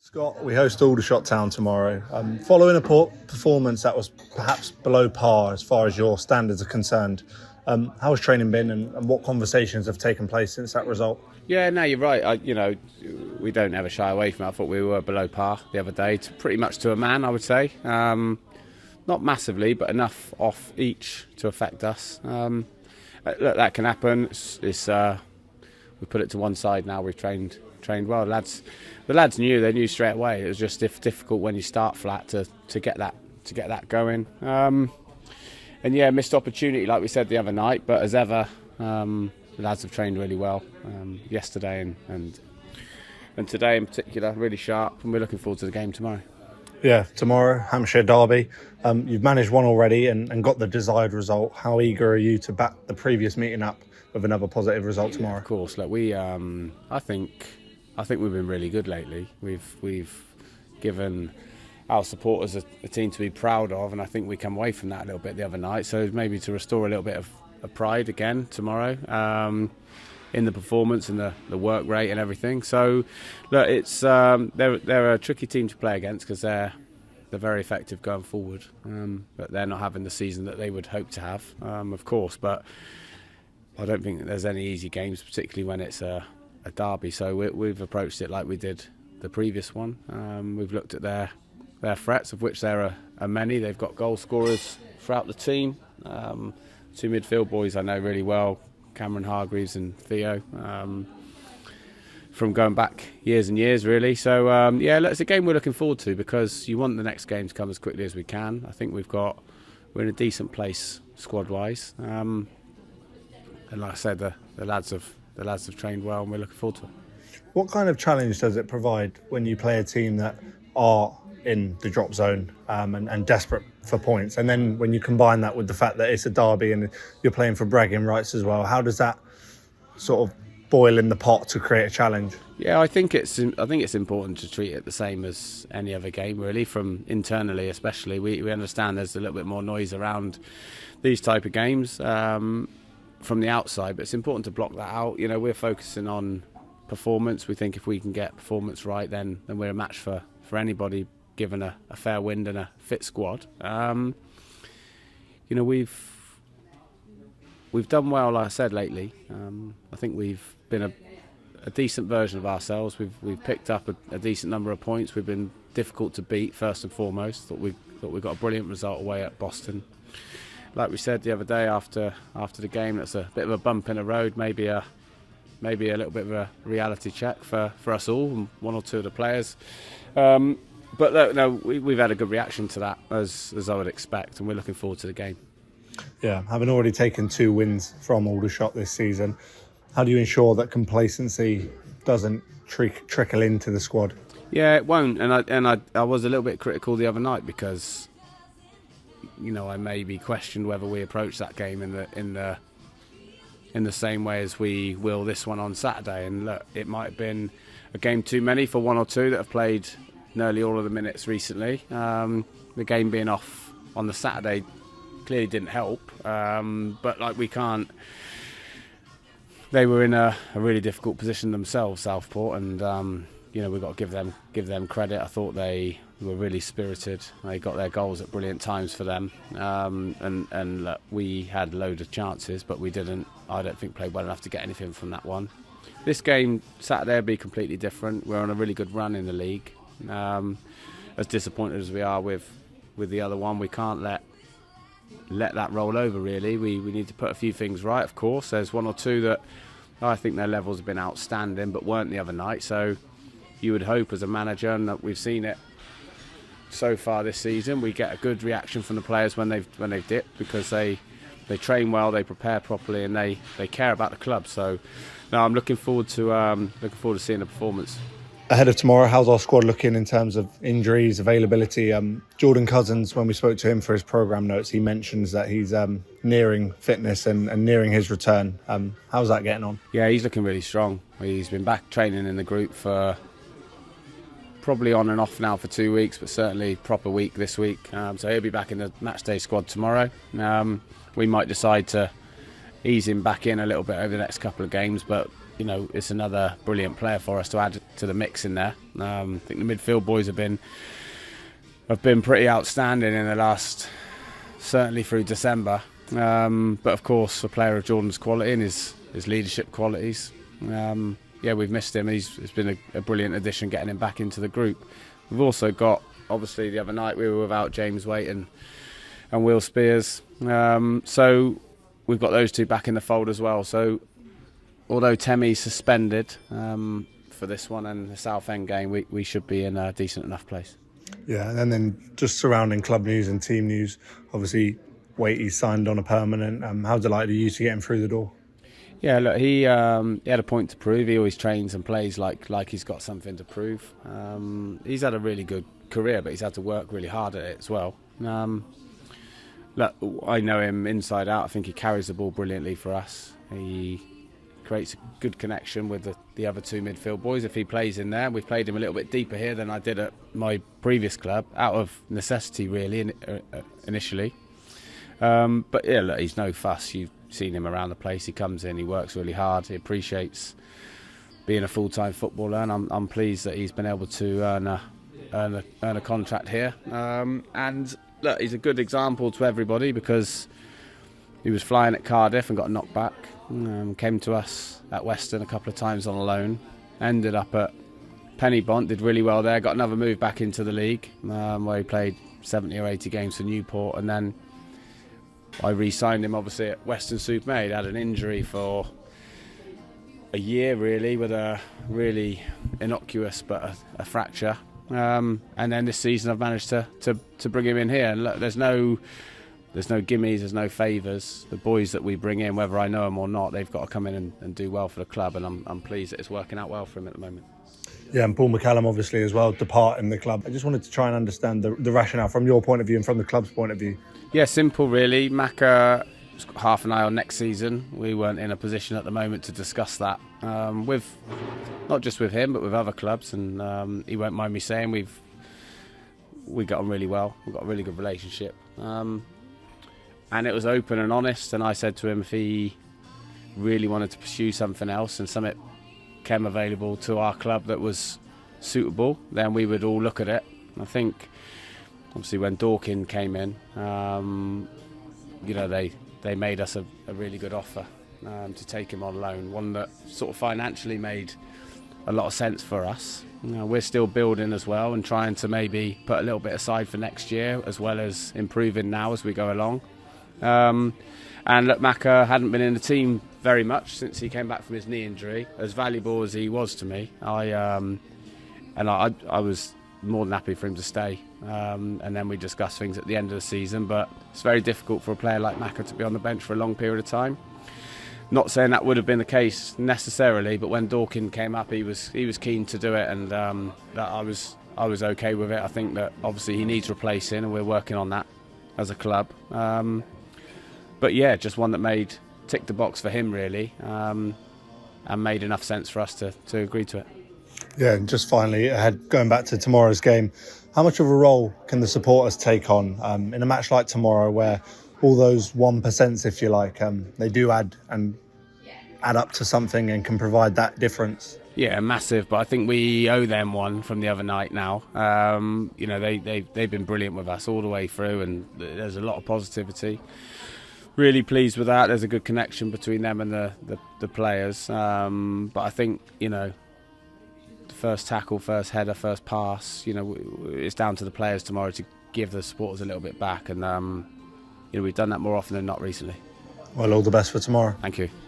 Scott, we host Aldershot Town tomorrow. Following a poor performance that was perhaps below par as far as your standards are concerned, how has training been and what conversations have taken place since that result? Yeah, no, you're right. We don't ever shy away from it. I thought we were below par the other day, pretty much to a man, I would say. Not massively, but enough off each to affect us. Look, that can happen. We put it to one side now. We've trained well. The lads knew straight away. It was just difficult when you start flat to get that going. And yeah, missed opportunity like we said the other night. But as ever, the lads have trained really well yesterday and today in particular, really sharp. And we're looking forward to the game tomorrow. Yeah, tomorrow, Hampshire derby. You've managed one already and got the desired result. How eager are you to back the previous meeting up with another positive result tomorrow? Yeah, of course. Look, I think we've been really good lately. We've given our supporters a team to be proud of, and I think we come away from that a little bit the other night. So maybe to restore a little bit of pride again tomorrow in the performance and the work rate and everything. So look, it's they're a tricky team to play against because they're very effective going forward, but they're not having the season that they would hope to have, of course. But I don't think there's any easy games, particularly when it's a derby. So we've approached it like we did the previous one. We've looked at their threats, of which there are many. They've got goal scorers throughout the team. Two midfield boys I know really well, Cameron Hargreaves and Theo, from going back years and years really. So yeah, it's a game we're looking forward to because you want the next game to come as quickly as we can. I think we're in a decent place squad wise, and like I said, the lads have trained well and we're looking forward to it. What kind of challenge does it provide when you play a team that are in the drop zone and desperate for points, and then when you combine that with the fact that it's a derby and you're playing for bragging rights as well? How does that sort of boil in the pot to create a challenge? Yeah, I think it's important to treat it the same as any other game really. From internally especially, we understand there's a little bit more noise around these type of games from the outside, but it's important to block that out. We're focusing on performance. We think if we can get performance right, then we're a match for anybody, given a fair wind and a fit squad. We've done well, like I said, lately. I think we've been a decent version of ourselves. We've picked up a decent number of points. We've been difficult to beat first and foremost. Thought we got a brilliant result away at Boston. Like we said the other day after the game, that's a bit of a bump in the road. Maybe a little bit of a reality check for us all, and one or two of the players. But no, we've had a good reaction to that, as I would expect, and we're looking forward to the game. Yeah, having already taken 2 wins from Aldershot this season, how do you ensure that complacency doesn't trickle into the squad? Yeah, it won't, and I was a little bit critical the other night because I maybe questioned whether we approached that game in the same way as we will this one on Saturday. And look, it might have been a game too many for one or two that have played nearly all of the minutes recently. The game being off on the Saturday clearly didn't help, but we can't. They were in a really difficult position themselves, Southport, and we've got to give them credit. I thought they were really spirited. They got their goals at brilliant times for them, and look, we had a load of chances, but we didn't. I don't think played well enough to get anything from that one. This game Saturday will be completely different. We're on a really good run in the league. As disappointed as we are with the other one, we can't let that roll over really. We need to put a few things right. Of course, there's one or two that I think their levels have been outstanding but weren't the other night. So you would hope as a manager, and that we've seen it so far this season, we get a good reaction from the players when they've dipped, because they train well, they prepare properly, and they care about the club. So no, I'm looking forward to seeing the performance. Ahead of tomorrow, how's our squad looking in terms of injuries, availability? Jordan Cousins, when we spoke to him for his programme notes, he mentions that he's nearing fitness and nearing his return. How's that getting on? Yeah, he's looking really strong. He's been back training in the group for probably on and off now for 2 weeks, but certainly proper week this week. So he'll be back in the matchday squad tomorrow. We might decide to ease him back in a little bit over the next couple of games, but it's another brilliant player for us to add to the mix in there. I think the midfield boys have been pretty outstanding in the last, certainly through December. But of course, a player of Jordan's quality and his leadership qualities, we've missed him. He's been a brilliant addition, getting him back into the group. We've also got, obviously, the other night we were without James Waite and Will Spears, so we've got those two back in the fold as well. So although Temmie's suspended for this one and the Southend game, we should be in a decent enough place. Yeah, and then just surrounding club news and team news, obviously Waitey signed on a permanent. How delighted are you to get him through the door? Yeah, look, he had a point to prove. He always trains and plays like he's got something to prove. He's had a really good career, but he's had to work really hard at it as well. Look, I know him inside out. I think he carries the ball brilliantly for us. He creates a good connection with the other two midfield boys if he plays in there. We've played him a little bit deeper here than I did at my previous club, out of necessity really initially. But yeah, look, he's no fuss. You've seen him around the place. He comes in, he works really hard, he appreciates being a full-time footballer, and I'm pleased that he's been able to earn a contract here. And look, he's a good example to everybody because he was flying at Cardiff and got knocked back. Came to us at Western a couple of times on loan, ended up at Pennybont, did really well there, got another move back into the league where he played 70 or 80 games for Newport, and then I re-signed him obviously at Western-super-Mare. He'd had an injury for a year really, with a really innocuous but a fracture, and then this season I've managed to bring him in here, and look, there's no gimmies, there's no favours. The boys that we bring in, whether I know them or not, they've got to come in and do well for the club, and I'm pleased that it's working out well for him at the moment. Yeah, and Paul McCallum obviously as well, departing the club. I just wanted to try and understand the rationale from your point of view and from the club's point of view. Yeah, simple really. Macca has got half an eye on next season. We weren't in a position at the moment to discuss that with, not just with him, but with other clubs, and he won't mind me saying we got on really well. We've got a really good relationship. And it was open and honest, and I said to him if he really wanted to pursue something else and something came available to our club that was suitable, then we would all look at it. And I think obviously when Dorkin came in, they made us a really good offer to take him on loan, one that sort of financially made a lot of sense for us. We're still building as well and trying to maybe put a little bit aside for next year, as well as improving now as we go along. And look, Macca hadn't been in the team very much since he came back from his knee injury. As valuable as he was to me, I was more than happy for him to stay. And then we discussed things at the end of the season. But it's very difficult for a player like Macca to be on the bench for a long period of time. Not saying that would have been the case necessarily, but when Dorkin came up, he was keen to do it, and that I was okay with it. I think that obviously he needs replacing, and we're working on that as a club. But yeah, just one that ticked the box for him really, and made enough sense for us to agree to it. Yeah, and just finally, going back to tomorrow's game, how much of a role can the supporters take on in a match like tomorrow, where all those 1%, if you like, they do add up to something and can provide that difference? Yeah, massive. But I think we owe them one from the other night now. They've been brilliant with us all the way through, and there's a lot of positivity. Really pleased with that. There's a good connection between them and the players. But I think, the first tackle, first header, first pass, it's down to the players tomorrow to give the supporters a little bit back. And, we've done that more often than not recently. Well, all the best for tomorrow. Thank you.